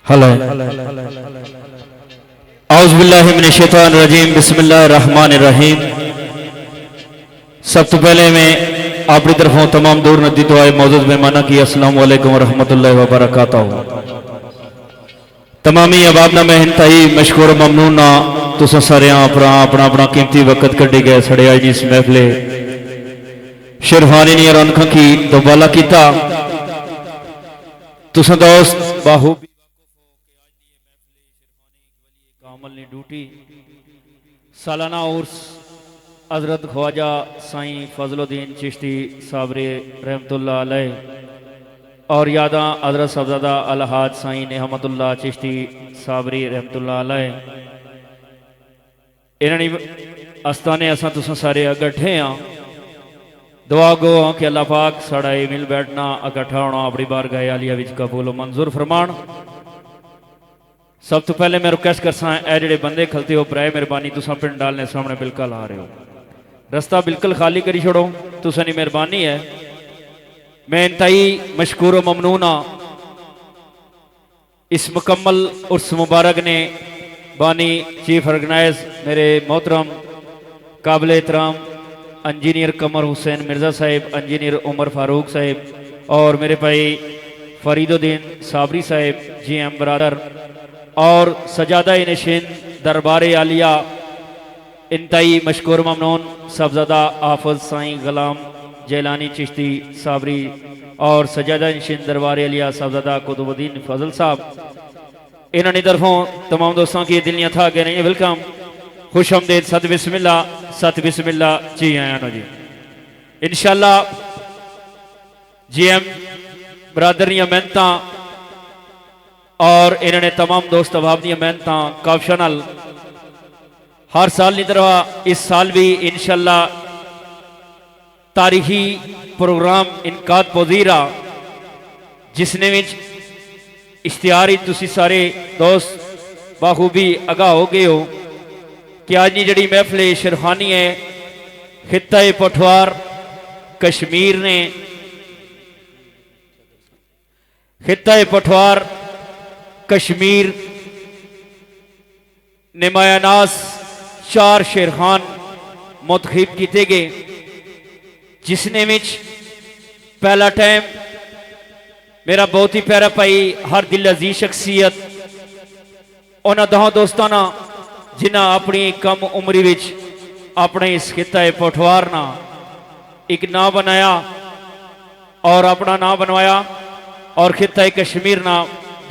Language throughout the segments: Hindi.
हेलो औज़ुबिल्लाहि मिनश्शैतानिर्रजीम बिस्मिल्लाहिर्रहमानिर्रहीम। सब तो पहले मैं अपनी तरफों तमाम दूर नदी तो आए मौजूद मेहमाना की अस्सलाम वालेकुम वरहमतुल्लाहि वबरकातुहू। तमामी अबाबना में इंतहाई मशकूर ममनून ना तुसा सारे अपना अपना अपना कीमती वक्त कड्ढी गए सड़े आज इस महफिले शेरवानी ने रौनक की दोबाला किया तुसा दोस्त बाहू ड्यूटी सालाना उर्स हजरत ख्वाजा साईं फजलुद्दीन चिश्ती साबरे रहमतुल्लाह अलैह और यादा हजरत साहबजादा अलहाज साईं नेहमतुल्लाह चिश्ती साबरी रहमतुल्लाह अलैह इन्होंने आस्थाने असा तुसा सारे इकट्ठे हाँ दुआ गो हाँ कि अल्लाह पाक साड़ा मिल बैठना इकट्ठा होना अपनी बारगाह आलिया विच कबूल मंजूर फरमान। सब तो पहले मैं रिक्वेस्ट कर सा ए जेडे बंदे खलते हो बराए मेहरबानी तुसा पिंड डालने सामने बिल्कुल आ रहे हो रास्ता बिल्कुल खाली करी छोड़ो तुसा नी मेहरबानी है। मैं इंतहाई मशकूर व ममनून हाँ इस मुकम्मल उर्स मुबारक ने बानी चीफ ऑर्गेनाइज मेरे मोहतरम काबिल एहतराम इंजीनियर कमर हुसैन मिर्ज़ा साहिब, इंजीनियर उमर फारूक साहिब और मेरे भाई फरीदुद्दीन साबरी साहिब जी एम बरादर और सजादा नशीन दरबार आलिया इंतहाई मशकूर ममनून साहबजादा हाफिज साईं गुलाम जैलानी चिश्ती साबरी और सजादा नशीन दरबार आलिया साहबजादा कुतुबुद्दीन फजल साहब इन्होंने तरफों तमाम दोस्तों की दिलियाँ था कह रही हैं वेलकम खुश आमदेद सत बिस्मिल्ला जी आया नो जी इंशाअल्लाह जी एम बरादर दी मेहनत और इन्होंने तमाम दोस्त अहबाब दी मेहनत काबशा नाल हर साल की तरह इस साल भी इंशाअल्लाह तारीखी प्रोग्राम इनकाद पजीरा जिसने विच इश्तिहार तुसी सारे दोस्त बाखूबी आगाह हो गए हो कि आज की जी महफिल शेरखानी है खिता पठवार कश्मीर ने खिता पठवार कश्मीर नुमायानास 4 शेरखान मुंतखब किए गए जिसने विच पहला टाइम मेरा बहुत ही प्यारा भाई हर दिल अजीज शख्सियत उन्होंने 10 दोस्तों ना जिन्हें अपनी कम उम्री विच अपने इस खिता पठवार ना एक नाम बनाया और अपना नाम बनवाया और खिता कश्मीर ना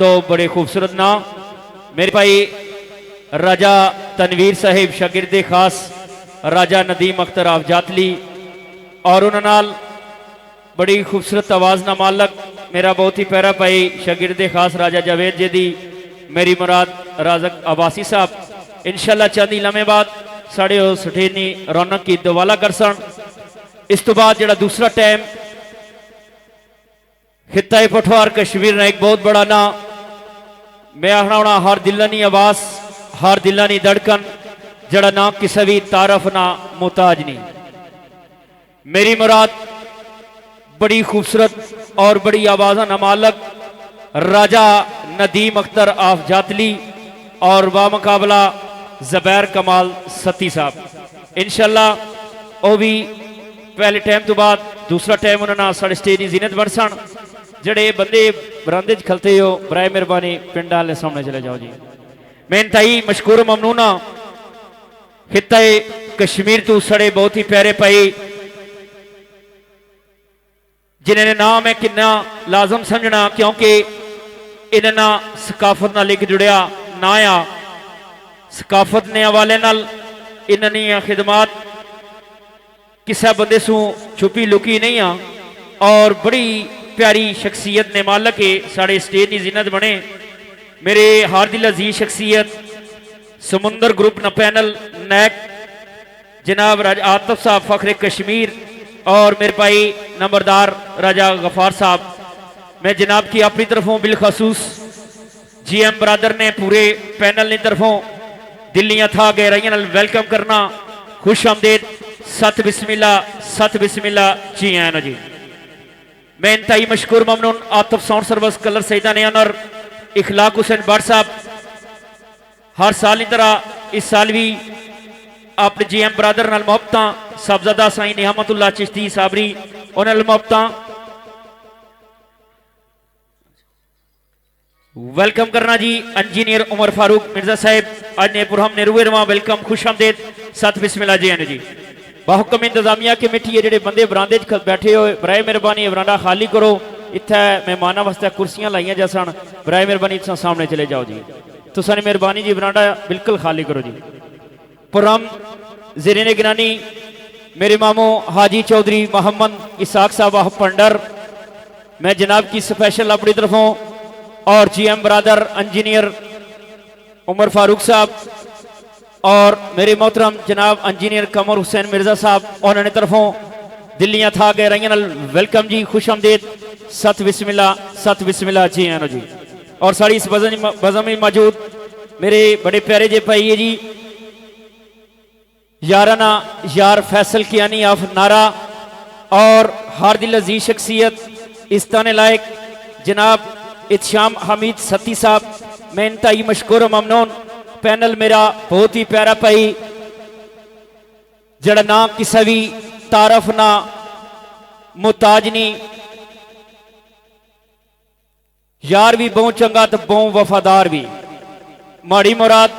2 बड़े खूबसूरत नाम मेरे भाई राजा तनवीर साहिब शागिर्दे खास राजा नदीम अख्तर आफजातली और उन्होंने बड़ी खूबसूरत आवाज़ ना मालक मेरा बहुत ही प्यारा भाई शागिर्दे खास राजा जावेद जेदी मेरी मुराद राजक अब्बासी साहब इंशाअल्लाह चंद लम्हे बाद साढ़े सठेनी रौनक की दोबाला कर सन। इस तो बाद जरा दूसरा टाइम खिता पठवार कश्मीर ने एक बहुत बड़ा ना मैं आखना होना हर दिलानी आवाज़ हर दिलानी धड़कन जड़ा ना किसी भी तारफ ना मुताज नहीं मेरी मुराद बड़ी खूबसूरत और बड़ी आवाज़ ना मालक राजा नदीम अख्तर आफजातली और बामुकाबला ज़बैर कमाल सती साहब इंशाअल्लाह वो भी पहले टाइम तो बाद दूसरा टाइम उन्होंने साढ़े स्टेज की जीनत बन सन जड़े बंदे बरामदे खलते हो बराए मेहरबानी पिंड वाले सामने चले जाओ जी। मैं इंतहाई मशकूर ममनूना खिता कश्मीर तो सड़े बहुत ही प्यारे भाई जिन्हें नाम है किन्ना लाजम समझना क्योंकि इन्होंने सकाफत नाल एक जुड़िया ना आ सकाफत ने हवाले नाल इन्होंने खिदमात किसी बंदे सू छुपी लुकी नहीं आ और बड़ी प्यारी शख्सियत ने मालक है साढ़े स्टेज की जीनत बने मेरे हार दिल अजीज शख्सियत समुंदर ग्रुप न पैनल नैक जनाब राजा आतफ साहब फखरे कश्मीर और मेरे भाई नंबरदार राजा गफार साहब मैं जनाब की अपनी तरफों बिलखसूस जी एम बरादर ने पूरे पैनल की तरफों दिल्लियां था गहराइया वेलकम करना खुश आमदेद सत बिस्मिल्ला जी आया जी। मैं इंतहाई मशकूर ममनून Atif sound service colour Saeeda ने अनर इखलाक हुसैन भट्ट साहब हर साल की तरह इस साल भी अपने GM ब्रदर नाल मुहब्बत साहबजादा साईं नियामतुल्लाह चिश्ती साबरी उन्होंने मुहब्बत वेलकम करना जी। इंजीनियर उमर फारूक मिर्जा साहब आज ने पुरहम ने रुए रवा वेलकम खुश आमदेद सत बिस्मिल्लाह जी आने जी। बाहुकम इंतजामिया कमेटी है जेडे बंदे बरांदे बैठे हो बराए मेहरबानी बरांडा खाली करो। इत्थे मेहमाना वास्ते कुर्सियां लाइया जा सन बराए मेहरबानी सामने चले जाओ जी। तुसा ने मेहरबानी जी बरांडा बिल्कुल खाली करो जी। पुरहम ज़ेरे निगरानी मेरे मामू हाजी चौधरी मोहम्मद इसाक साहब पंडर, मैं जनाब की स्पेशल अपनी तरफों और GM brother engineer Umar Farooq साहब और मेरे मोहतरम जनाब इंजीनियर कमर हुसैन मिर्जा साहब उन्होंने तरफों दिल्लियां था गए रही वेलकम जी खुश आमदेद सत बिस्मिल्लाह जी आनो जी। और साड़ी इस बज़म में मौजूद मेरे बड़े प्यारे जे भाई है जी याराना यार फैसल कियानी ऑफ नारा और हर दिल अजीज शख्सियत इस्ताने लायक जनाब इत्शाम हमीद सती साहब, मैं इंतहाई मशकूर ममनून। पैनल मेरा बहुत ही प्यारा भाई जड़ा ना किसी भी तारफ ना मुताजनी यार भी बहुत चंगा तो बहुत वफादार भी माड़ी मुराद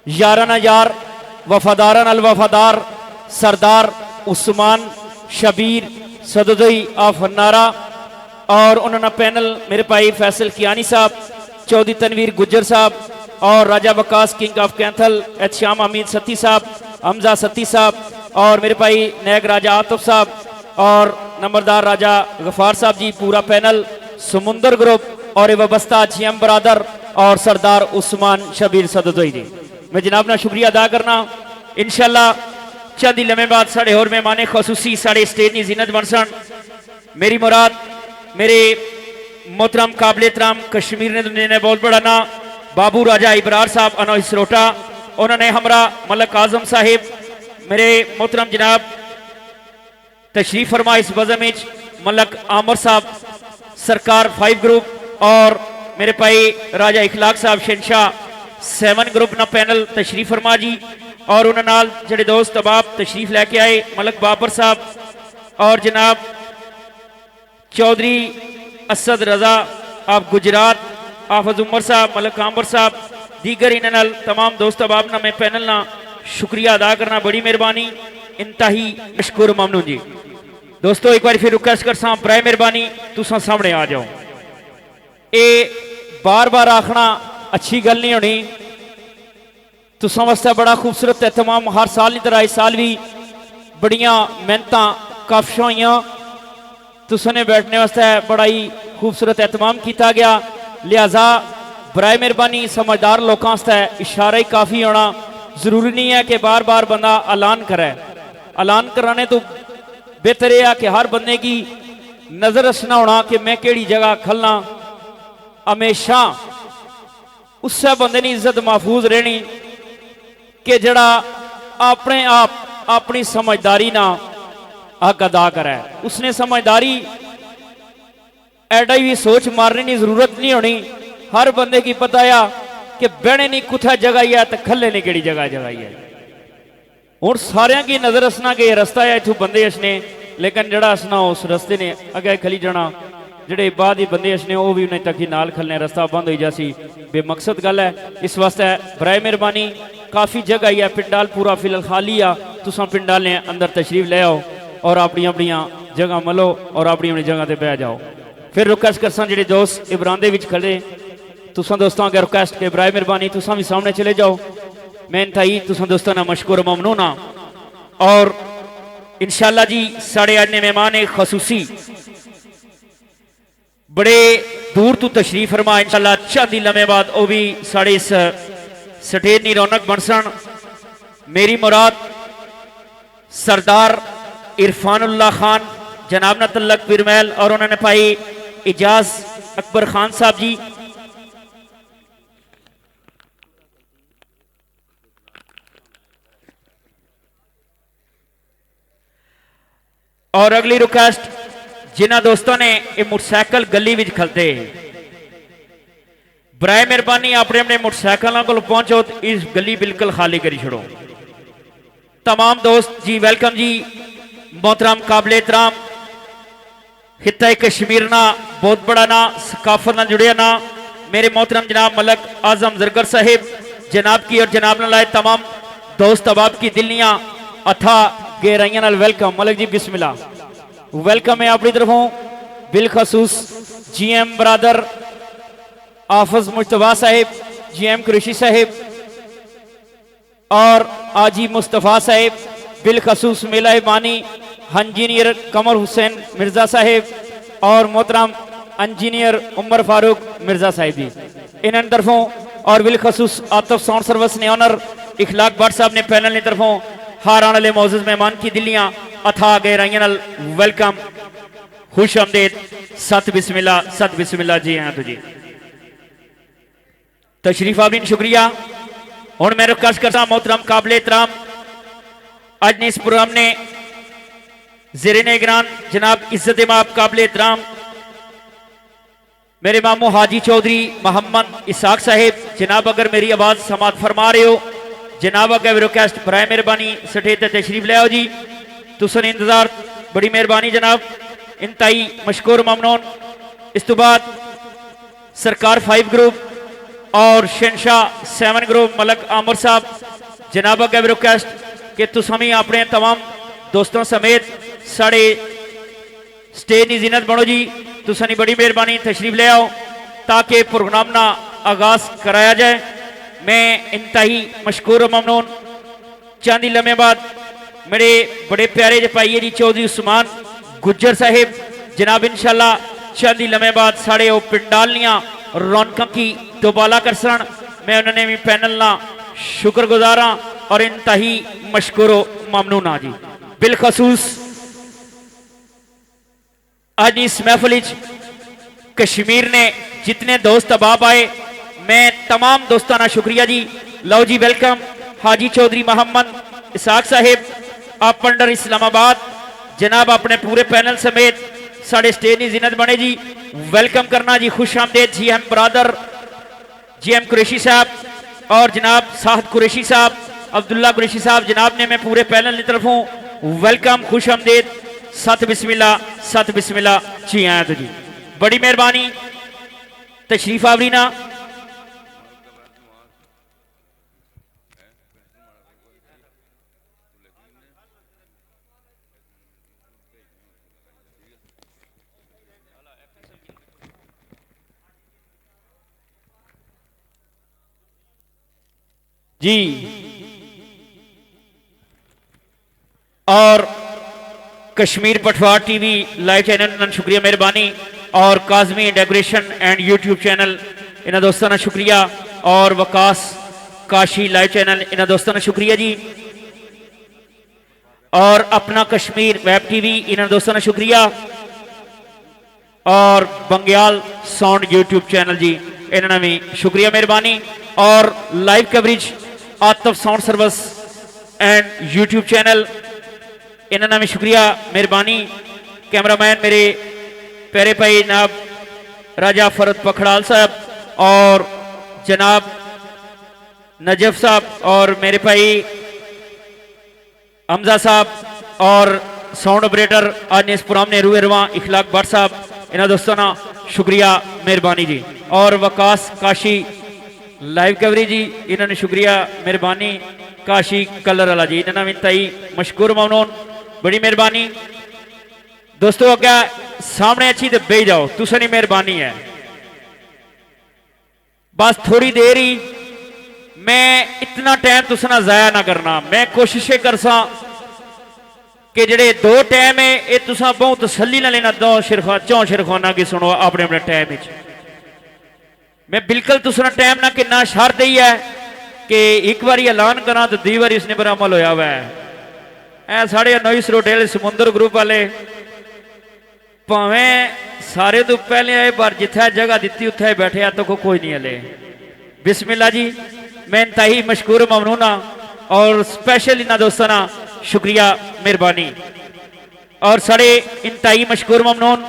याराना यार वफादारा नाल वफादार सरदार उस्मान शबीर सदोदई ऑफ नारा और उन्होंने पैनल मेरे भाई फैसल कियानी साहब, चौधरी तनवीर गुज्जर साहब और राजा बकास किंग ऑफ कैंथल श्याम अमीद सती साहब, हमजा सती साहब और मेरे भाई नैग राजा आतिफ साहब और नंबरदार राजा गफार साहब जी, पूरा पैनल समुंदर ग्रुप और वबस्ता GM बरादर और सरदार उस्मान शबीर सदोई जी। मैं जनाब ना शुक्रिया अदा करना। इंशाल्लाह चंद ही लम्हे बाद साढ़े होर मेहमान खसूसी साढ़े स्टेज की जीनत बन सन। मेरी मुराद मेरे मोहतरम काबिल एहतराम कश्मीर ने बहुत बड़ा ना बाबू राजा इबरार साहब अनोई सरोटा, उन्होंने हमरा मलक आजम साहिब मेरे मोहतरम जनाब तशरीफ फरमा इस बज़म मलक आमर साहब सरकार 5 ग्रुप और मेरे भाई राजा इखलाक साहब शहनशाह 7 ग्रुप ना पैनल तशरीफ फरमा जी और उन्होंने जेडे दोस्त अबाब तशरीफ लैके आए मलक बाबर साहब और जनाब चौधरी असद रजा आप गुजरात आफज उमर साहब मलक आंबर साहब दीगर इन्होंने तमाम दोस्त अबाब ना मैं पैनल ना शुक्रिया अदा करना बड़ी मेहरबानी इंतहाई मशकूर ममनून जी। दोस्तों एक बार फिर रिक्वेस्ट कर सा बराए मेहरबानी तुसा सामने आ जाओ। ये बार बार आखना अच्छी गल नहीं होनी, तुसा वास्ते बड़ा खूबसूरत एहतमाम हर साल की तरह इस साल भी बड़िया मेहनत काफिशा हुई, तुसने बैठने वास्ते बड़ा ही खूबसूरत एहतमाम किया गया, लिहाजा बराए मेहरबानी समझदार लोगों वास्ते इशारा ही काफ़ी होना जरूरी नहीं है कि बार बार बंदा ऐलान करे। ऐलान कराने तो बेहतर यह कि हर बंदे की नज़र रखना होना कि मैं केड़ी जगह खलना, हमेशा उस बंदे की इज्जत महफूज रहनी कि जड़ा अपने आप अपनी समझदारी ना हक अदा करे। उसने समझदारी एडा भी सोच मारने की जरूरत नहीं होनी, हर बंदे की पता है कि बहने नहीं कुथा जगह है तो खले नहीं केड़ी जगह है। हूँ सारिया की नजर असना कि रस्ता है इतों बंदे असने, लेकिन जड़ा असना उस रस्ते ने अगे खली जाना, जेडे बाद ही बंदे असने वो भी उन्हें तक ही नाल खलने, रस्ता बंद हो जासी बेमकसद गल है। इस वास्ते बराए मेहरबानी काफ़ी जगह है, पिंडाल पूरा फिलहाल खाली आ, तुसा पिंडाल ने अंदर तशरीफ ले आओ और अपनी अपनी जगह मलो और अपनी अपनी जगह पर बह जाओ। फिर रिक्वेस्ट करसा जेडे दोस्त इबरांदे विच खड़े तुसा दोस्तों अगर रिक्वेस्ट के बराए मेहरबानी तुसा भी सामने चले जाओ। मैं इंतहाई तुसा दोस्तों ना मशकूर ममनून हाँ। और इंशाल्लाह जी साढ़े अज ने मेहमान खसूसी बड़े दूर तो तशरीफ फरमा, इंशाल्लाह चंद ही लम्हे बाद वो भी साढ़े इस स्टेज की रौनक बन सन। मेरी मुराद सरदार इरफानुल्लाह खान जनाब न तल्लक पिरमैल और उन्होंने भाई इजाज अकबर खान साहब जी, और अगली रिक्वेस्ट जिन्होंने दोस्तों ने ये मोटरसाइकिल गली में खलते बराए मेहरबानी अपने अपने मोटरसाइकिलों को पहुंचो तो इस गली बिल्कुल खाली करी छोड़ो। तमाम दोस्त जी वेलकम जी। मोहतरम काबिल एहतराम खिता कश्मीर ना बहुत बड़ा ना सकाफत ना जुड़िया ना मेरे मोहतरम जनाब मलक आजम जरगर साहिब जनाब की और जनाब लाए तमाम दोस्त अबाब की दिल्लियां अथा गहराइया वेलकम। मलक जी बिस्मिल्लाह वेलकम है अपनी तरफों बिलखसूस GM बरादर आफज मुश्तफा साहिब, GM कुरैशी साहिब और आजी मुस्तफ़ा साहिब, बिलखसूस मेला बानी इंजीनियर कमर हुसैन मिर्ज़ा साहिब और मोहतरम इंजीनियर उमर फारूक मिर्ज़ा साहिब जी इन तरफों और बिलखसूस आतफ साउंड सर्विस ने ऑनर इखलाक भट्ट साहब ने पैनल की तरफों हार आने वाले मौजूद मेहमान की दिल्लियां अथा गहराइया वेलकम खुश आमदेद सत बिस्मिल्लाह जी हाँ तो जी तशरीफ आबिन शुक्रिया। और मैं रिक्वेस्ट करता मोहतरम काबिल एहतराम आज ने इस प्रोग्राम ने ज़ेरे निगरान जनाब इज्जत माब काबिल एहतराम मेरे मामू हाजी चौधरी मोहम्मद इसाक साहिब जनाब अगर मेरी आवाज़ समात फरमा रहे हो जनाब अगर रिक्वेस्ट बराए मेहरबानी स्टेज पर तशरीफ ले आओ जी। तुसन इंतजार बड़ी मेहरबानी जनाब इंतहाई मशकूर ममनून। इस तो बाद सरकार 5 ग्रुप और शहनशाह 7 ग्रुप मलक आमर साहब जनाब अगर रिक्वेस्ट कि तुम भी अपने तमाम दोस्तों समेत साढ़े स्टेज की जीनत बनो जी। तुसानी बड़ी मेहरबानी तशरीफ ले आओ ताकि प्रोग्राम ना आगाज कराया जाए। मैं इंतहाई मशकूर ममनून। चांदी लम्हे बाद मेरे बड़े प्यारे जपाइए जी चौधरी उस्मान गुज्जर साहिब जनाब इंशाल्लाह चांदी लम्हे बाद साढ़े वो पिंडालियां रौनकों की दोबाला कर सन। मैं उन्होंने भी पैनल ना शुक्रगुजार हाँ और इंतहाई मशकूर ममनून हाँ जी। बिलखसूस आज इस महफिल कश्मीर ने जितने दोस्त अबाब आए मैं तमाम दोस्तों का शुक्रिया जी। लो जी वेलकम हाजी चौधरी मोहम्मद इसाक साहिब आप पंडर इस्लामाबाद जनाब अपने पूरे पैनल समेत साढ़े स्टेज की जिन्नत बने जी। वेलकम करना जी खुश आमदेद GM बरादर GM कुरैशी साहब और जनाब साहद कुरैशी साहब अब्दुल्ला कुरैशी साहब जनाब ने मैं पूरे पैनल की तरफों वेलकम खुश आमदेद सत बिस्मिल्लाह जी आया तो जी बड़ी मेहरबानी तशरीफ आवरीना। जी और कश्मीर पटवार टीवी लाइव चैनल शुक्रिया मेहरबानी और Kazmi decoration and YouTube channel in दोस्तों का शुक्रिया और Waqas Kashi live channel in दोस्तों का शुक्रिया जी और अपना कश्मीर वेब टीवी इन दोस्तों का शुक्रिया और बंग्याल साउंड यूट्यूब चैनल जी इन्होंने भी शुक्रिया मेहरबानी और live coverage Atif sound service and YouTube channel इन्होंने भी शुक्रिया मेहरबानी। कैमरामैन मेरे प्यारे भाई जनाब राजा फरद पखड़ाल साहब और जनाब नजफ साहब और मेरे भाई हमजा साहब और साउंड ऑपरेटर आज इस प्रोग्राम ने रूएरवा इखलाक भट्ट साहब इन्होंने दोस्तों ना शुक्रिया मेहरबानी जी और वकास काशी लाइव कवरेज जी इन्होंने शुक्रिया मेहरबानी काशी कलर वाला जी इन्होंने भी तई मशकूर ममनून बड़ी मेहरबानी। दोस्तों अगर सामने अच्छी तो बह जाओ तुसानी मेहरबानी है बस थोड़ी देर ही मैं इतना टाइम तुसना जाया ना करना। मैं कोशिश कर सा कि जेडे 2 टाइम है ये तुसा बहुत तसल्ली ना लेना 2 शिरखा 4 शिरखाना की सुनो अपने अपने टाइम। मैं बिल्कुल तुसना टाइम ना कितना शर्त ही है कि एक बार ऐलान करा तो 2 बार इसने पर अमल होया हुआ है। ऐ साढ़े नोइस रोटेल समुंदर ग्रुप वाले भावें सारे तो पहले आए पर जिथे जगह दी उत्थे बैठे तो कोई नहीं हले। बिस्मिल्लाह जी मैं इंतहाई मशकूर ममनून और स्पेशल इन्होंने दोस्तों ना शुक्रिया मेहरबानी और साढ़े इंतहाई मशकूर ममनून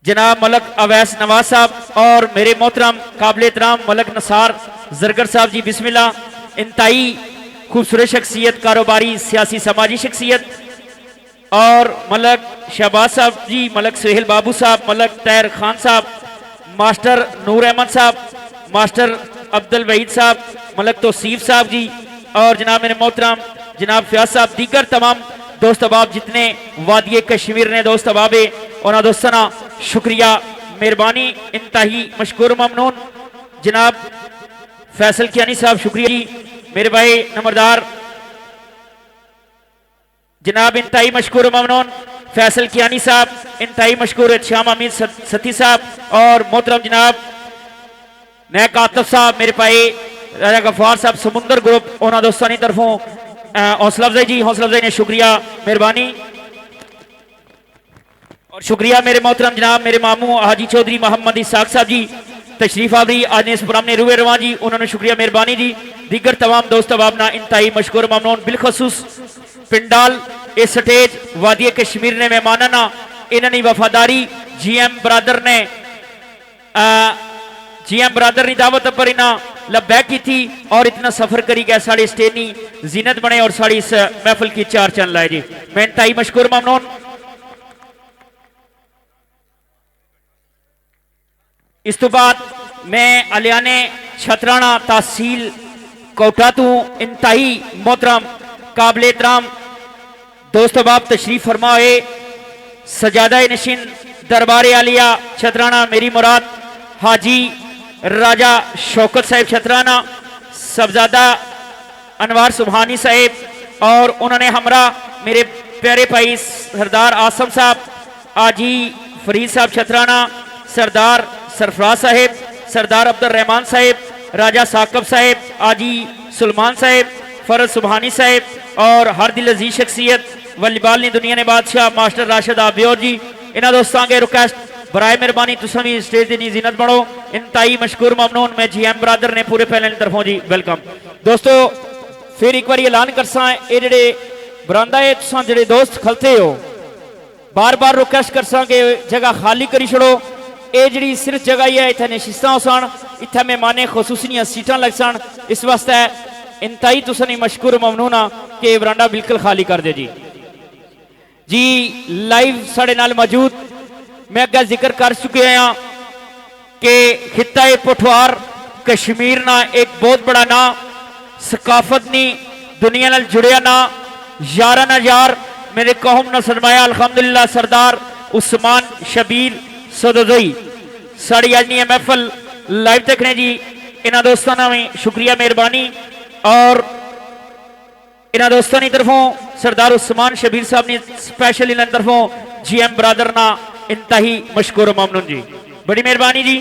जनाब मलक अवैस नवाज साहब और मेरे मोहतरम काबिल एहतराम मलक नसार जरगर साहब जी बिस्मिल्लाह। इंतहाई खूबसूरत शख्सियत, कारोबारी सियासी समाजी शख्सियत। और मलक शहबाज साहब जी, मलक सुहेल बाबू साहब, मलक तैर खान साहब, मास्टर नूर अहमद साहब, मास्टर अब्दुल वहीद साहब, मलक तोसीफ साहब जी और जनाब मेरे मोहतरम जनाब फयाज साहब, दीगर तमाम दोस्त अहबाब जितने वादिय कश्मीर ने दोस्त अहबाब है और दोस्ताना शुक्रिया मेहरबानी इंतहाई मशकूर ममनून। जनाब फैसल कियानी साहब शुक्रिया जी, मेरे भाई नंबरदार जनाब इंतहाई मशकूर ममनून फैसल कियानी साहब, इंतहाई मशकूर श्याम अमीर सती साहब और मोहतरम जनाब नैक आतफ साहब, मेरे भाई राजा गफार साहब समुंदर ग्रुप उन्होंने दोस्तों की तरफों हौसला अफजाई जी, हौसला अफजाई ने शुक्रिया मेहरबानी। और शुक्रिया मेरे मोहतरम जनाब मेरे मामू हाजी चौधरी मोहम्मद इसाक साहब जी तशरीफ आवरी आज ने इस प्रोग्राम ने रूए रवा जी, उन्होंने शुक्रिया मेहरबानी जी। दीगर तमाम दोस्त अहबाब इंतहाई मशकूर ममनून, बिलखसूस पिंडाल इस स्टेज वादिय कश्मीर ने मेहमाना इन्होंने वफादारी GM बरादर ने GM बरादर की दावत पर इन्हें लबैक की थी और इतना सफर करी गया साड़ी स्टेज की जीनत बने और साड़ी इस महफिल की चार चंद लाए जी। मैं इंतहाई मशकूर ममनून। इस तो बाद मैं अलियाने छतराना तहसील कोटा तू इंतहाई मोहतरम काबिल एहतराम दोस्त अहबाब तशरीफ फरमाए सजादा नशीन दरबार आलिया छतराना मेरी मुराद हाजी राजा शौकत साहिब छतराना, सबजादा अनवार सुबहानी साहिब और उन्होंने हमरा मेरे प्यारे भाई सरदार आसम साहब, आजी फरीद साहब छतराना, सरदार सरफराज साहिब, सरदार अब्दुल रहमान साहिब, राजा साकब साहिब, आजी सुलमान साहिब, फरज सुबहानी साहिब और हर दिल अजीज शख्सियत वलीबाल ने दुनिया ने बादशाह मास्टर राशिद आबियोर जी, इन्होंने दोस्तों के रिक्वेस्ट बराए मेहरबानी तुम भी स्टेज की जीनत बनो। इंतहाई मशकूर ममनून। मैं GM बरादर ने पूरे पैनल की तरफों जी वेलकम। दोस्तों फिर एक बार ऐलान करसा ये जेडे बरांदा है तुम जेडे दोस्त खलते हो बार बार रिक्वेस्ट करसा कि जगह खाली करी छोड़ो। ये जी सिर्फ जगह ही है इतने नशिस्तां हो सन, इतने मेहमाने खसूसियां सीटां लग सन, इस वास्ते इंतहाई तुम मशकूर ममनून आ कि बरांडा बिल्कुल खाली कर दे जी। लाइव साढ़े नाल मौजूद मैं अगर जिक्र कर चुके हैं कि खिता पठवार कश्मीर ना एक बहुत बड़ा ना सकाफत नी दुनिया नाल जुड़िया ना यारा ना यार मेरे कौम ना सरमाया अल्हम्दुलिल्लाह सरदार उस्मान शबीर सदोई साड़ी आज नहीं महफल लाइव देखने जी। इन्होंने दोस्तों में शुक्रिया मेहरबानी और इन्होंने दोस्तों की तरफों सरदार उस्मान शबीर साहब ने स्पेशल इन्होंने तरफों GM बरादर ना इंतहाई मशकूर ममनून जी, बड़ी मेहरबानी जी।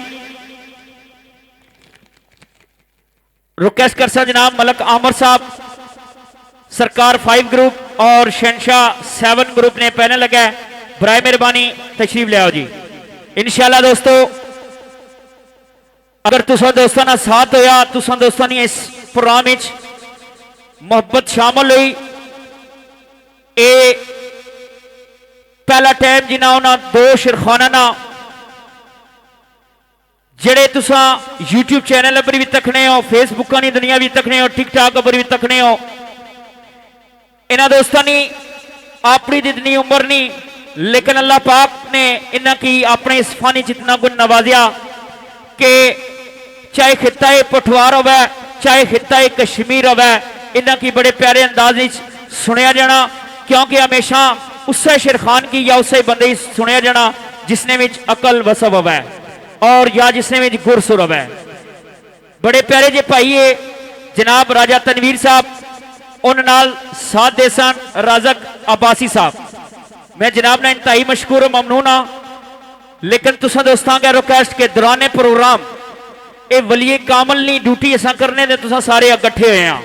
रिक्वेस्ट कर सा जनाब मलक आमर साहब, सरकार 5 ग्रुप और शहनशाह 7 ग्रुप ने पैनल लगा है, बराए मेहरबानी तशरीफ ले आओ जी। इंशाल्लाह दोस्तों अगर तुसा दोस्तों ना साथ होया, तुसा दोस्तों ने इस प्रोग्राम मोहब्बत शामिल हुई, ए पहला टाइम जिन्हें उन्होंने 2 शेरखाना ना जेड़े तुसा यूट्यूब चैनल पर भी तकने हो, फेसबुक की दुनिया भी तकने हो, टिकटॉक पर भी तकने हो, इन्होंने दोस्तों ने अपनी जितनी उम्र नहीं लेकिन अल्लाह पाक ने इन्हों की अपने इस फानी जितना गुण नवाजिया कि चाहे खिता पठवार हो चाहे खिता कश्मीर हो, इन्हों की बड़े प्यारे अंदाज सुनिया जाना, क्योंकि हमेशा उससे शेरखान की या उससे बंदे सुनिया जाना जिसने विच अकल वसब है और या जिसने विच गुरसुर है। बड़े प्यारे जे भाई है जनाब राजा तनवीर साहब, उन नाल साथ दे सन राजक अब्बासी साहब। मैं जनाब ने इंतहाई मशकूर ममनून हाँ, लेकिन तुसा दोस्तों का रिक्वेस्ट के दौरान प्रोग्राम ये वलीए कामल नहीं ड्यूटी असा करने दे तुसा सारे इकट्ठे हुए हैं।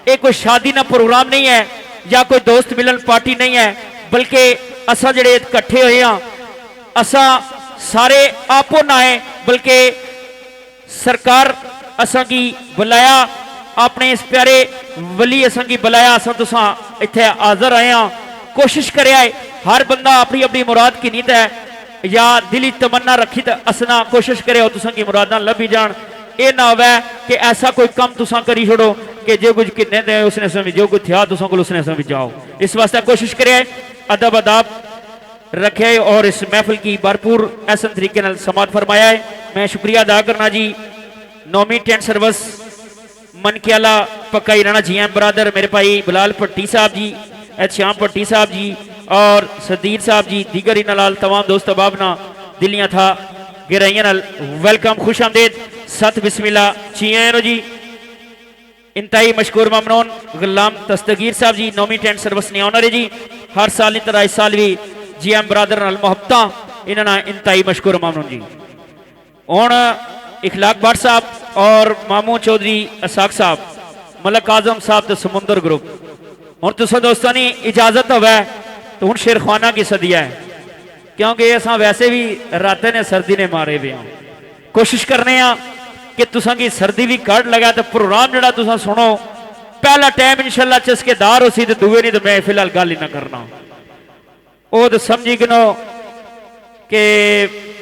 ये कोई शादी ना प्रोग्राम नहीं है या कोई दोस्त मिलन पार्टी नहीं है, बल्कि असा जड़े इकट्ठे हुए हैं असा सारे आपो ना है, बल्कि सरकार असा की बुलाया अपने इस प्यारे वली असा की बुलाया, असा तुसा इत्थे हाजिर आए हैं। कोशिश करे हर बंदा अपनी अपनी मुराद की नीत है या दिली तमन्ना रखी तो असना कोशिश करे तुसा की मुरादा लभी जान। ये ना होवे कि ऐसा कोई कम तुसा करी छोड़ो कि जो कुछ किन्ने दे उसने समय जो कुछ था तुसा को उसने समय जाओ। इस वास्ते कोशिश करे अदब अदाब रखे और इस महफिल की भरपूर ऐसा तरीके नाल समात फरमाया है। मैं शुक्रिया अदा करना जी नौमी टेंट सर्विस मनकियाला पक्का राणा जी बरादर मेरे भाई बिलाल भट्टी साहब जी, श्याम भट्टी साहब जी और सदीर साहब जी, दीगर इन नाल तमाम दोस्त अबाबना दिलियां था गिराइया नाल वेलकम खुश आमदेद सत बिस्मिल्ला जी आए जी। इंतहाई मशकूर ममनून गुलाम दस्तगीर साहब जी नौमी टेंट सर्विस ने ऑनर है जी। हर साल की तरह इस साल भी जी एम बरादर नाल मोहब्बत इन्होंने इंतहाई मशकूर ममनून जी। हुण इखलाक भट्ट साहब और मामू चौधरी असाक साहब मलक आजम साहब तो समुंदर ग्रुप हूँ तुसा दोस्तों की इजाजत होवे तो हूँ शेरखाना की सदिया है क्योंकि असा वैसे भी रातें ने सर्दी ने मारे पे हाँ। कोशिश करने कि तुसा की सर्दी भी कट लगा तो प्रोग्राम जरा तुसा सुनो पहला टाइम इंशाल्लाह चस्केदार हो सी तो दुए नहीं तो मैं फिलहाल गल ही ना करना वो तो समझी गिनो कि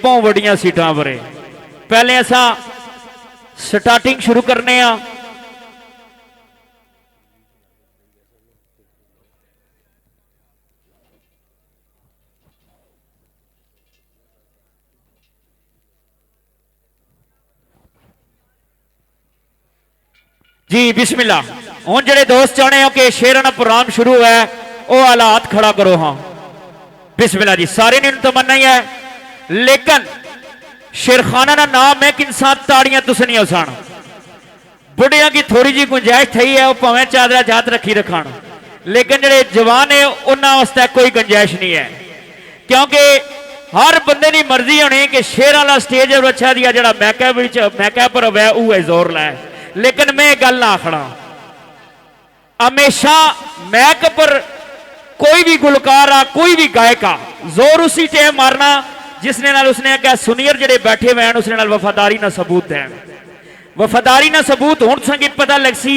बहुत बड़िया सीटा पर पहले असा स्टार्टिंग शुरू करने जी बिस्मिल्ला। हूँ जेडे दोस्त चाहने हो कि शेराना प्रोग्राम शुरू है वो हालात खड़ा करो हाँ बिस्मिल्ला जी। सारे ने तमन्ना ही है लेकिन शेरखाना का नाम है कि इंसान ताड़ियां तुस नहीं सन बुढ़िया की थोड़ी जी गुंजाइश थी है वो भावें चादरा जात रखी रखन लेकिन जेडे जवान है उन्होंने वास्ते कोई गुंजाइश नहीं है क्योंकि हर बंदे की मर्जी होनी कि शेर वाला स्टेज अच्छा दिया जो मैकअप है वह जोर लै लेकिन मैं गल ना आखना हमेशा मैक पर कोई भी गुलकार आ कोई भी गायक आ जोर उसी टाइम मारना जिसने नाल उसने क्या सुनियर जेडे बैठे हुए हैं उसने नाल वफादारी ना सबूत दें वफादारी ना सबूत हूँ तुसें पता लग सी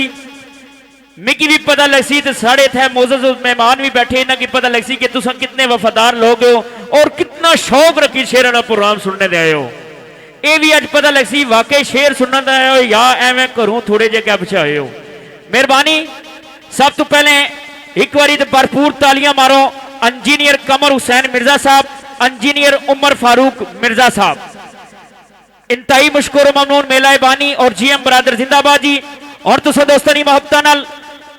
मिकी भी पता लग सी तो साढ़े इतने मोजज मेहमान भी बैठे इन्हें की पता लग सी कि तुस कितने वफादार लोग हो और कितना शौक रखी शेर का प्रोग्राम सुनने दे आए हो। ये भी अज पता लग सी वाकई शेर सुनने आए हो या एवं घरों थोड़े जे क्या पिछे आए हो। मेहरबानी सब तो पहले एक बारी तो भरपूर तालियां मारो इंजीनियर कमर हुसैन मिर्जा साहब, इंजीनियर उमर फारूक मिर्जा साहब, इंतहाई मशकूर ममनून मेला बानी और जीएम बरादर जिंदाबाद जी। और तुसा दोस्तों की मोहब्बत नाल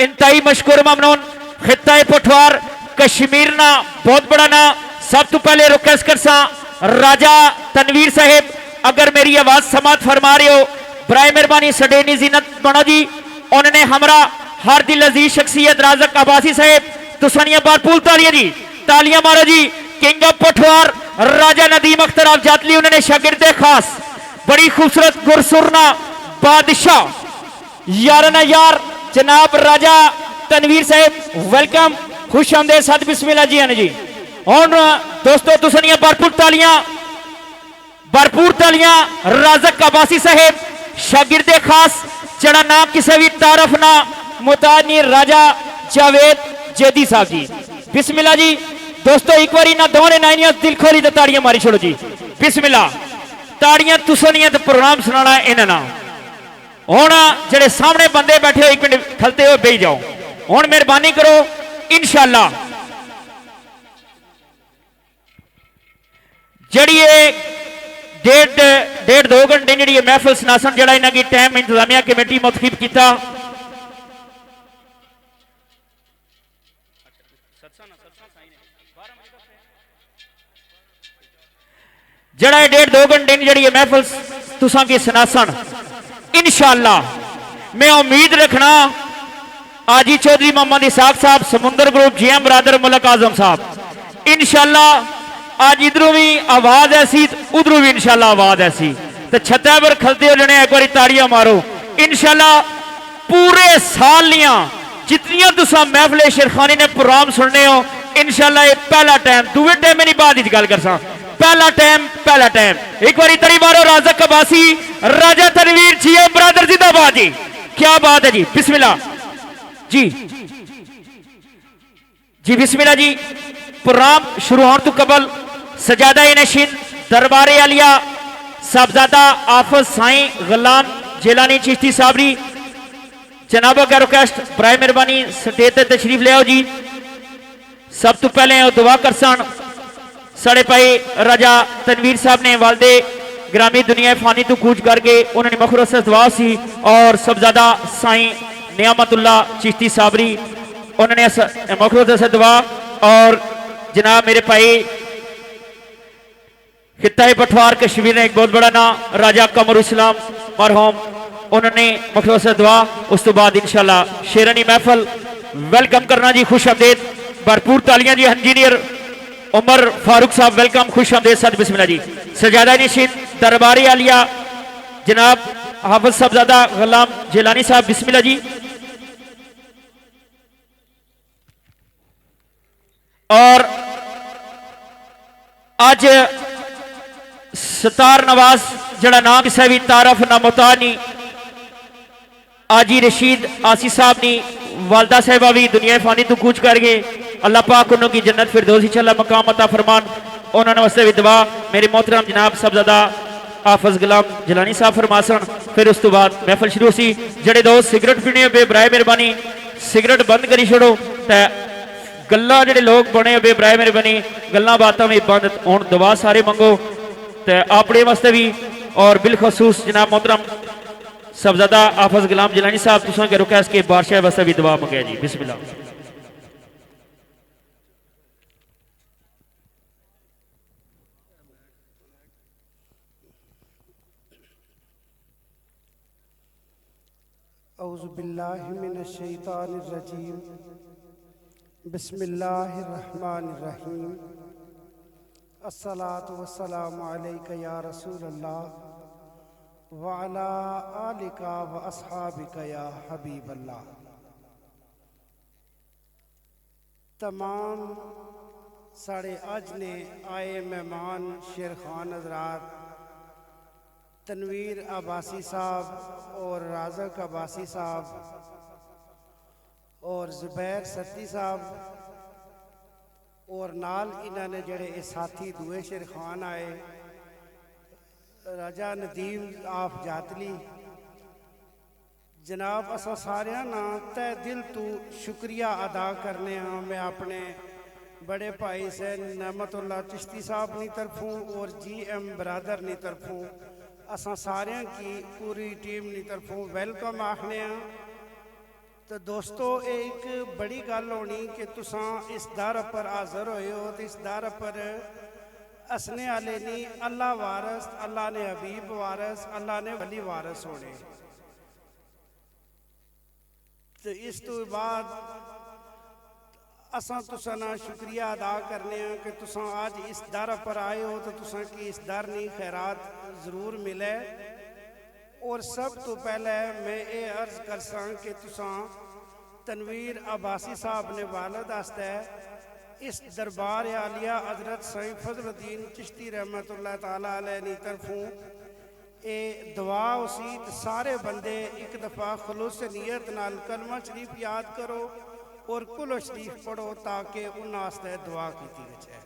इंतहाई मशकूर ममनून खित्ता पठवार कश्मीर ना बहुत बड़ा ना। सब तो पहले रिक्वेस्ट कर सा राजा तनवीर साहेब अगर मेरी आवाज समात फरमा रहे हो बराए मेहरबानी सडेनी जीनत बनो जी। उन्होंने हमारा हर दिल अजीज शख्सियत राजक अब्बासी साहेब तुसानिया भरपूर तालियां जी तालियां मारो जी। किंग ऑफ पठवार राजा नदीम अख्तर आप जातली उन्होंने शागिर्द खास बड़ी खूबसूरत गुरसुरना बादशाह यार यार जनाब राजा तनवीर साहेब वेलकम खुश आमदेद सत बिस्मिल्लाह जी आने जी। और दोस्तों तुसानिया भरपूर तालियां राजक अब्बासी साहेब शागिर्द खास जड़ा नाम किसी भी तारफ ना मुतानी राजा जावेद जैदी साहब जी बिस्मिल्लाह जी। दोस्तों एक बारी ना दोने नाइनिया दिल खोली तो ताड़ियां मारी छोड़ो जी बिस्मिल्लाह। ताड़ियां तुसनिया तो प्रोग्राम सुनाना इन्हें ना हूँ जेडे सामने बंदे बैठे हो एक मिनट खलते हुए बेही जाओ। हूँ मेहरबानी करो इंशाअल्लाह जड़ी डेढ़ 2 घंटे जी महफिल सनासन जरा इन्हों की टाइम इंतजामिया कमेटी मुतखिब किया जड़ा 1.5-2 घंटे जी महफिल तुसा की सनासन इंशाअल्लाह मैं उम्मीद रखना आजी चौधरी मोहम्मद इसाक साहब समुंदर ग्रुप जीएम बरादर मलक आजम साहब इंशाअल्लाह आज इधरों भी आवाज ऐसी उधरों भी इंशाअल्लाह आवाज ऐसी तो छत्ता पर खलते हो जने एक बार ताड़ियां मारो इंशाअल्लाह। पूरे साल लिया जितनियां तुसा महफिल शेरखानी ने प्रोग्राम सुनने हो इंशाअल्लाह ये पहला टाइम दूसरे टाइम मेरी बात गल कर सा पहला टाइम एक बार तड़ी मारो राजा कबासी राजा तनवीर जी बरादर जिंदाबाद जी क्या बात है जी बिस्मिल्लाह जी जी बिस्मिल्लाह जी। प्रोग्राम शुरू होने तो कबल सजादा नशीन दरबार आलिया साहबजादा आफज साईं गुलाम जिलानी चिश्ती साबरी जनाबों का रिक्वेस्ट बराए मेहरबानी स्टेज ते तशरीफ ले आओ जी। सब तो पहले दुआ कर सन साढ़े भाई राजा तनवीर साहब ने वालदे ग्रामी दुनिया फानी तो कूच करके उन्होंने मखरूस से दुआ सी और सबजादा साईं नियामतुल्ला चिश्ती साबरी उन्होंने मखरूस से दुआ और जनाब मेरे भाई खिता पठवार कश्मीर ने एक बहुत बड़ा नाम राजा कमर इस्लाम मरहूम उन्होंने मखरूस से दुआ उस तो बाद इंशाल्लाह शेरानी महफल वेलकम करना जी। खुश आमदेद भरपूर तालियां जी। इंजीनियर उमर फारूक साहब वेलकम खुश आमदेद सद बिस्मिल्लाह जी। सजादा नशीन दरबारी आलिया जनाब हाफिज साहबजादा गुलाम जिलानी साहब बिस्मिल्लाह जी। और आज सतार नवाज जड़ा नाम इसे भी तारफ ना मुतानी आजी रशीद आसी साहब नी वालदा साहिबा भी दुनिया फानी तो कूच कर गए। अल्लाह पाक उन्होंने की जन्नत फिरदौस इंशाअल्लाह मकाम अता फरमान। उन्होंने वास्ते भी दुआ मेरे मोहतरम जनाब साहबजादा हाफिज गुलाम जिलानी साहब फरमासन। फिर उस तो बाद महफल शुरू सी। जड़े दोस्त सिगरेट पीने बे बराए मेहरबानी सिगरेट बंद करी छोड़ो ते गल्ला जड़े लोग बने बे बराए मेहरबानी गल्ला बातें भी बंद हुण दुआ सारे मंगो ते अपने वास्ते भी और बिलखसूस जनाब मोहतरम साहबजादा हाफिज गुलाम जिलानी साहब तुसां के रुकैस के बादशाह वास्ते भी दुआ मंगे जी। बिस्मिल्लाह। औज़ु बिल्लाहि मिनश शैतानिर रजीम बिस्मिल्लाहिर रहमानिर रहीम अस्सलातु वस्सलामु अलैका या रसूल अल्लाह व अला आलिका व अस्हाबिका या हबीब अल्लाह। तमाम साढ़े अज ने आए मेहमान शेर खान हजरात तनवीर अब्बासी साहब और राज़क अब्बासी साहब और ज़ुबैर सत्ती साहब और नाल इन्होंने जड़े साथी दुए शेर खान आए राजा नदीम आफ जातली जनाब असा सारिया ना तय दिल तो शुक्रिया अदा करने हाँ। मैं अपने बड़े भाई से नेमतुल्ला चिश्ती साहब नी तरफों और GM बरादर नी तरफों असा सारिया की पूरी टीम नी तरफों वेलकम आखने हाँ। तो दोस्तों एक बड़ी गल होनी कि तुसां इस दर पर हाज़र होए हो तो इस दर पर असने आले नहीं अल्लाह वारस अल्लाह ने हबीब वारस अल्लाह ने वली वारस होने। तो इस तो बाद असा तुसा ना शुक्रिया अदा करने हैं कि तुसा आज इस दर पर आए हो तो तुसा की इस दर नी खैरात ज़रूर मिले। और सब तो पहले मैं ये अर्ज कर सा कि तुसा तनवीर अब्बासी साहब ने वालद आस्ते इस दरबार आलिया हजरत साईं फजलुद्दीन चिश्ती रहमतुल्लाह ताला अलैह नी तरफों ए दुआ उसी सारे बंदे एक दफ़ा खुलूस नीयत नाल कलमा शरीफ याद करो और कुल शरीफ पढ़ो ताकि उन्हां आस्ते दुआ कीती जाए।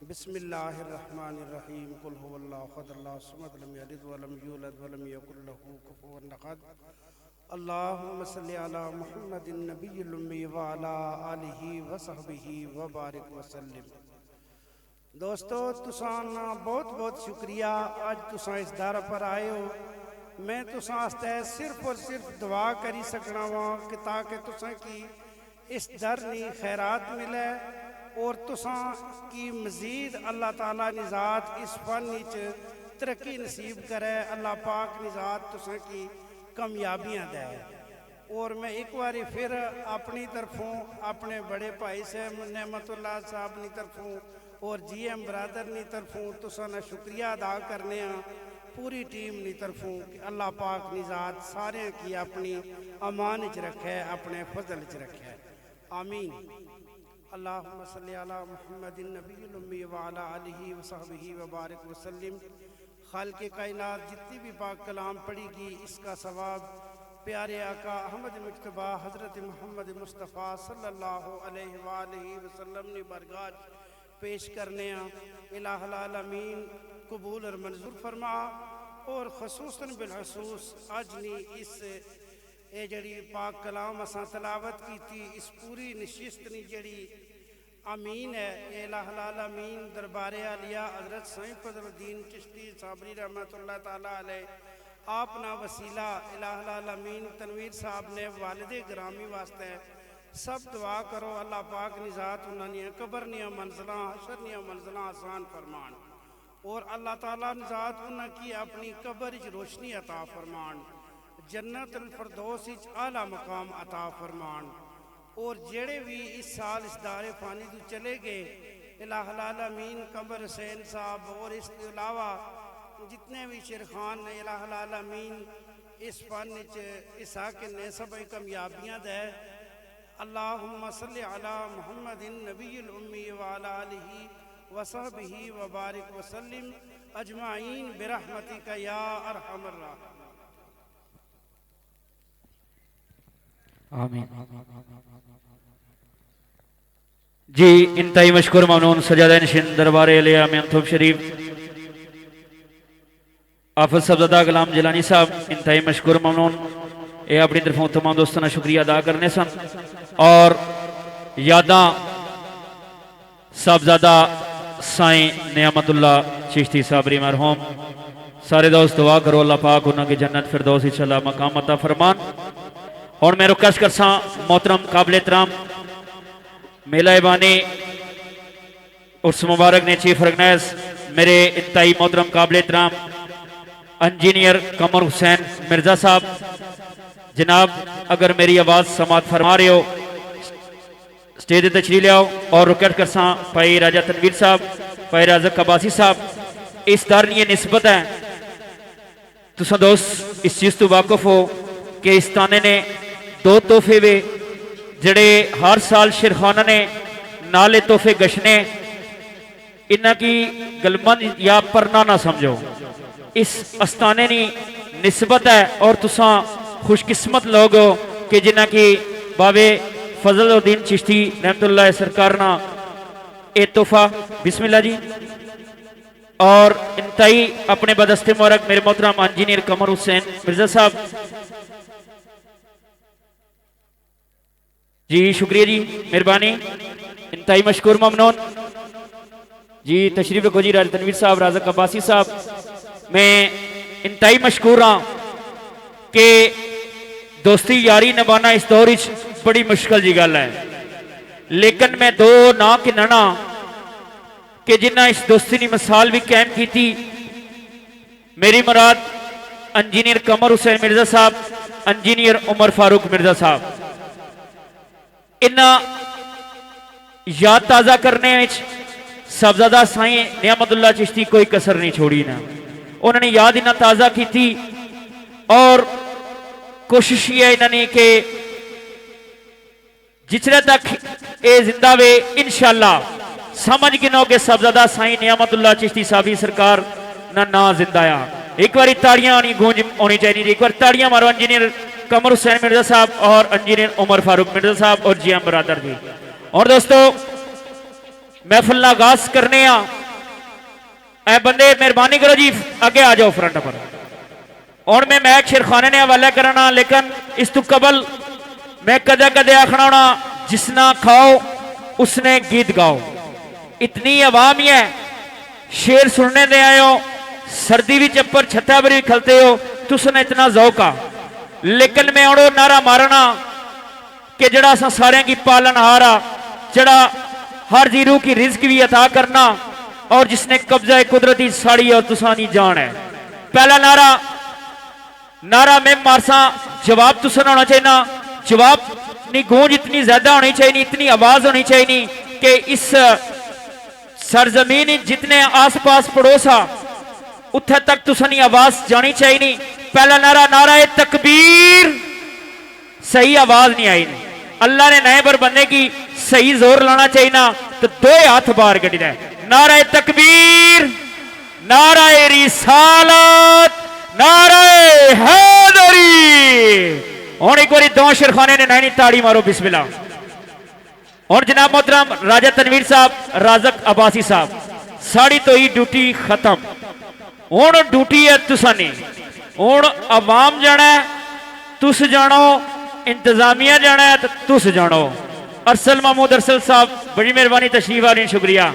बिस्मिल्लाहिर्रहमानिर्रहीम कुल हुवल्लाहु अहद अल्लाहु समद लम यलिद वलम यूलद वलम यकुल लहू कुफुवन अहद अल्लाहुम्मा सल्लि अला मुहम्मदिन नबिय्यिल उम्मी व अला आलिहि व सहबिहि व बारिक वसल्लिम। दोस्तों तुसां बहुत बहुत शुक्रिया आज तुसां इस दर पर आए हो। मैं तुसां आस्ते सिर्फ और सिर्फ दुआ करी सकना वा कि ताकि तुसां की इस दर नी खैरात मिले और तुसां की मजीद अल्लाह ताला निजात इस फन च तरक्की नसीब करे। अल्लाह पाक निजात तुसां की कामयाबियाँ दे। और मैं एक बार फिर अपनी तरफों अपने बड़े भाई साहब नेमतुल्ला साहब नी तरफों और GM बरादर नी तरफों तुसां ना शुक्रिया अदा करने पूरी टीम नी तरफों कि अल्लाह पाक निजात सारे की अपनी अमान च रखे अपने फजल च रखे आमीन। अल्लाहुम्मा सल्ली अला मुहम्मदिन नबिय्यिल उम्मी व अला आलिहि व सहबिहि व बारिक वसल्लिम। खालिक़े कायनात जितनी भी पाक कलाम पढ़ेगी इसका सवाब प्यारे आका अहमद मुज्तबा हज़रत मोहम्मद मुस्तफ़ा सल्लल्लाहु अलैहि वसल्लम ने बरगाह पेश करने इलाहुल आलमीन कबूल और मंजूर फरमा। और खसूसन बिलखसूस अजनी इस ये जड़ी पाक कलाम असां तलावत की थी इस पूरी नशिस्त नी जड़ी अमीन है इलाहुल आलमीन दरबार आलिया हजरत साईं फजलुद्दीन चिश्ती साबरी रहमतुल्लाह ताला अलैह आपना वसीला इलाहुल आलमीन तनवीर साहब ने वालिद ग्रामी वास्ते सब दुआ करो अल्लाह पाक निजात उन्होंने कबर निया मंजिला हशर निया मंजिला आसान फरमान। और अल्लाह ताला निजात उन्होंने अपनी कबर रोशनी अता फरमान, जन्नत अल फिरदौस आला मकाम अता फरमान। और जेड़े भी इस साल इस दारे फानी तो चले गए इलाहुल आलमीन कमर हुसैन साहब और इसके अलावा जितने भी शेर खान ने इलाहुल आलमीन इस फन इस आके ने सब कामयाबियाँ दे। अल्लाहुम्मा सल्ली अला मुहम्मदिन नबील उम्मी व अला आलिहि व सहबिहि व बारिक व सल्लिम अजमाइन बिरहमतिका या अरहमर राहिमीन। आमीन। जी इंतहाई मशकूर ममनून सजादा नशीन दरबार आलिया मंथूब शरीफ आफत सबज़दा गुलाम जिलानी साहब इंतहाई मशकूर ममनून ये अपनी तरफों तमाम दोस्तों का शुक्रिया अदा करने सन। और यादा साहबजादा साईं नियामतुल्लाह चिश्ती साबरी मरहूम सारे दोस्त दुआ करो अल्लाह पाक उन्होंने जन्नत फिरदौस इंशाअल्लाह मकाम अता फरमान। और मैं रिक्वेस्ट करसा मोहतरम काबिल एहतराम मेला बानी उर्स मुबारक ने चीफ ऑर्गेनाइज मेरे इंतहाई मोहतरम काबिल एहतराम इंजीनियर कमर हुसैन मिर्जा साहब, जनाब अगर मेरी आवाज़ समात फरमा रहे हो स्टेज तशरीफ लियाओ। और रिक्वेस्ट करसा भाई राजा तनवीर साहब भाई राजा कबासी साहब इस दार ये निस्बत है तुसा दोस्त इस चीज़ तो वाकुफ हो कि इस ताने ने दो तोहफे वे जड़े हर साल शेरखाना ने नाले तोहफे गशने इन्ना की गलमन या परना ना समझो इस अस्ताने की निस्बत है। और तुसा खुशकिस्मत लोग हो कि जिन्ना की बाबे फजलुद्दीन चिश्ती रहमतुल्लाह सरकार ना ए तोहफा बिस्मिल्लाह जी। और इंतहाई अपने बदस्ते मुबारक मेरे मोहतरम इंजीनियर कमर हुसैन मिर्जा साहब जी शुक्रिया जी मेहरबानी इंतहाई मशकूर ममनून जी तशरीफ रखो जी राजा तनवीर साहब राजा कबासी साहब। मैं इंतहाई मशकूर हाँ कि दोस्ती यारी निभाना इस दौर बड़ी मुश्किल जी गल है, लेकिन मैं दो ना गिनना कि जिन्हें इस दोस्ती की मिसाल भी कायम की थी। मेरी मुराद इंजीनियर कमर हुसैन मिर्जा साहब इंजीनियर उमर फारूक मिर्जा साहब इन्ना याद ताज़ा करने में साहबजादा साईं नियामतुल्लाह चिश्ती कोई कसर नहीं छोड़ी ना उन्होंने याद इन्ना ताज़ा की थी। और कोशिश ये है इन्होंने कि जिसले तक ये जिंदा वे इंशाअल्लाह समझ गिनो कि साहबजादा साईं नियामतुल्लाह चिश्ती साहबी सरकार ना जिंदा आ। एक बार ताड़ियां गूंज होनी चाहिए, एक बार ताड़ियां मारो इंजीनियर कमर हुसैन मिर्जा साहब और इंजीनियर उमर फारूक मिर्जा साहब और जी एम बरादर जी। और दोस्तों महफिल आगाज करने ए बंदे मेहरबानी करो जी आगे आ जाओ फ्रंट पर। और मैं मैक शेरखाने ने हवाला करना, लेकिन इस तो कबल मैं कदे कदे आखना होना जिसना खाओ उसने गीत गाओ। इतनी आवाम ही है शेर सुनने दे आए हो, सर्दी भी चप्पर छत्ता पर भी खलते हो, तुसने इतना जौका। लेकिन मैं और नारा मारना कि जड़ा सारे की पालनहारा जड़ा हर जीरू की रिज्क भी अता करना और जिसने कब्जा कुदरती साड़ी और तुसानी जान है। पहला नारा मैं मारसा जवाब तुसन होना चाहिए ना, जवाब नहीं गूंज इतनी ज्यादा होनी चाहिए, इतनी आवाज होनी चाहिए कि इस सरजमीन जितने आस पास पड़ोसा उत्थे तक तुसनी आवाज जानी चाहिए। पहला नारा है तकबीर, सही आवाज नहीं आई। अल्लाह ने नए पर बनने की सही जोर लाना चाहिए ना, तो दो हाथ बाहर कटी है। नारा तकबीर, नारा रिसालत, नारा हैदरी। और एक बार दो शेरखाने ने नैनी ताड़ी मारो बिस्मिल्लाह। और जनाब मोहतरम राजा तनवीर साहब, राजक अब्बासी साहब, साड़ी तो ही ड्यूटी खत्म, हुण ड्यूटी है तुसा ने, हुण अवाम जाना है, तुस जानो, इंतजामिया जाना है तो तुस जानो। अरसल महमूद अरसल साहब, बड़ी मेहरबानी, तशरीफ आने, शुक्रिया।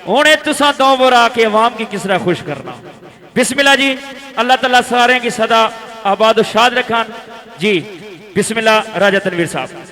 हुण तुसा दो बोरा के अवाम की किस तरह खुश करना। बिस्मिल्लाह जी, अल्लाह ताला सारे की सदा आबाद शाद रखान जी। बिस्मिल्लाह राजा तनवीर साहब।